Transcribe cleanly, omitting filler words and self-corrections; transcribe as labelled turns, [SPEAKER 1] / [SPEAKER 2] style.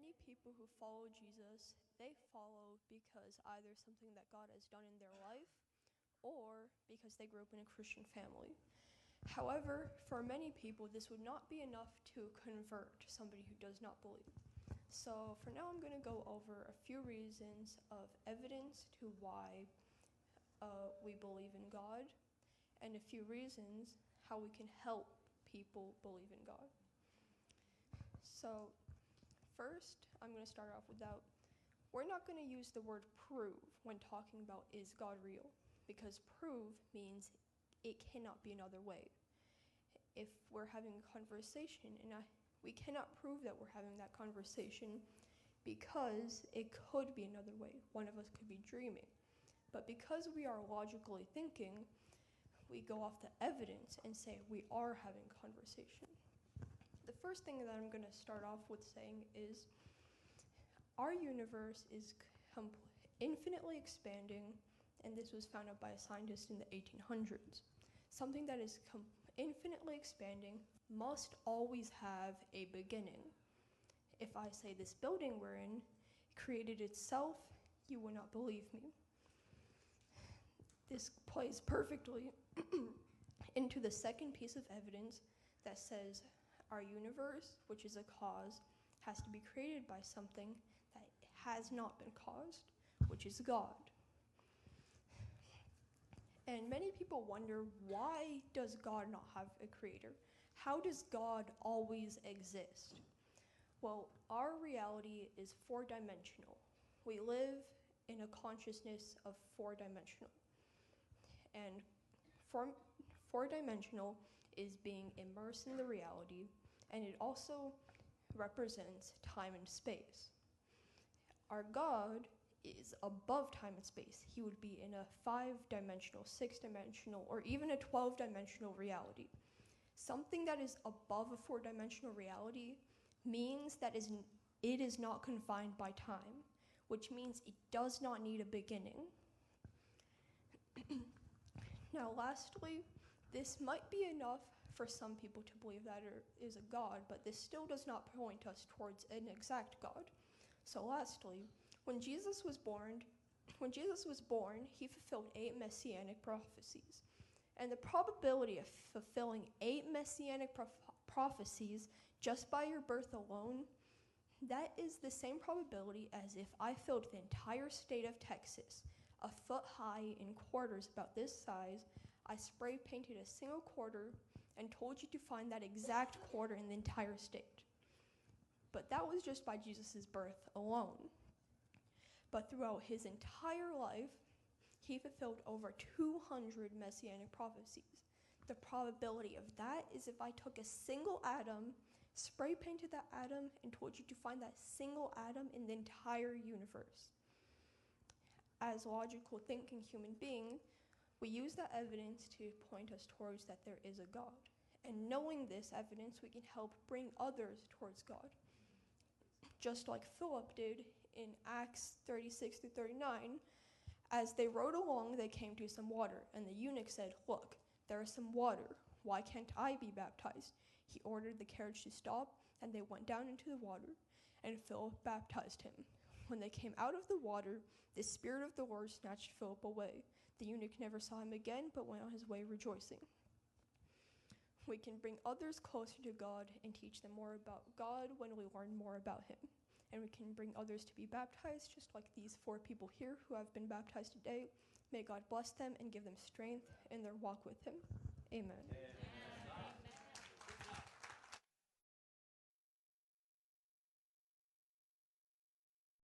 [SPEAKER 1] Many people who follow Jesus, they follow because either something that God has done in their life or because they grew up in a Christian family. However, for many people, this would not be enough to convert somebody who does not believe. So for now, I'm going to go over a few reasons of evidence to why we believe in God, and a few reasons how we can help people believe in God. So first, I'm going to start off with that. We're not going to use the word prove when talking about is God real, because prove means it cannot be another way. If we're having a conversation and we cannot prove that we're having that conversation because it could be another way. One of us could be dreaming. But because we are logically thinking, we go off the evidence and say we are having conversation. The first thing that I'm going to start off with saying is our universe is infinitely expanding, and this was found out by a scientist in the 1800s. Something that is infinitely expanding must always have a beginning. If I say this building we're in created itself, you would not believe me. This plays perfectly into the second piece of evidence that says our universe, which is a cause, has to be created by something that has not been caused, which is God. And many people wonder, why does God not have a creator? How does God always exist? Well, our reality is four-dimensional. We live in a consciousness of four-dimensional. And four-dimensional is being immersed in the reality, and it also represents time and space. Our God is above time and space. He would be in a 5-dimensional, 6-dimensional, or even a 12-dimensional reality. Something that is above a 4-dimensional reality means that it is not confined by time, which means it does not need a beginning. Now, lastly, this might be enough for some people to believe that there is a God, but this still does not point us towards an exact God. So lastly, when Jesus was born, he fulfilled 8 messianic prophecies. And the probability of fulfilling 8 messianic prophecies just by your birth alone, that is the same probability as if I filled the entire state of Texas, a foot high in quarters about this size. I spray painted a single quarter and told you to find that exact quarter in the entire state. But that was just by Jesus' birth alone. But throughout his entire life, he fulfilled over 200 messianic prophecies. The probability of that is if I took a single atom, spray painted that atom, and told you to find that single atom in the entire universe. As logical thinking human beings, we use that evidence to point us towards that there is a God. And knowing this evidence, we can help bring others towards God. Just like Philip did in Acts 36 through 39, as they rode along, they came to some water, and the eunuch said, "Look, there is some water. Why can't I be baptized?" He ordered the carriage to stop, and they went down into the water, and Philip baptized him. When they came out of the water, the Spirit of the Lord snatched Philip away. The eunuch never saw him again, but went on his way rejoicing. We can bring others closer to God and teach them more about God when we learn more about him. And we can bring others to be baptized, just like these 4 people here who have been baptized today. May God bless them and give them strength in their walk with him. Amen.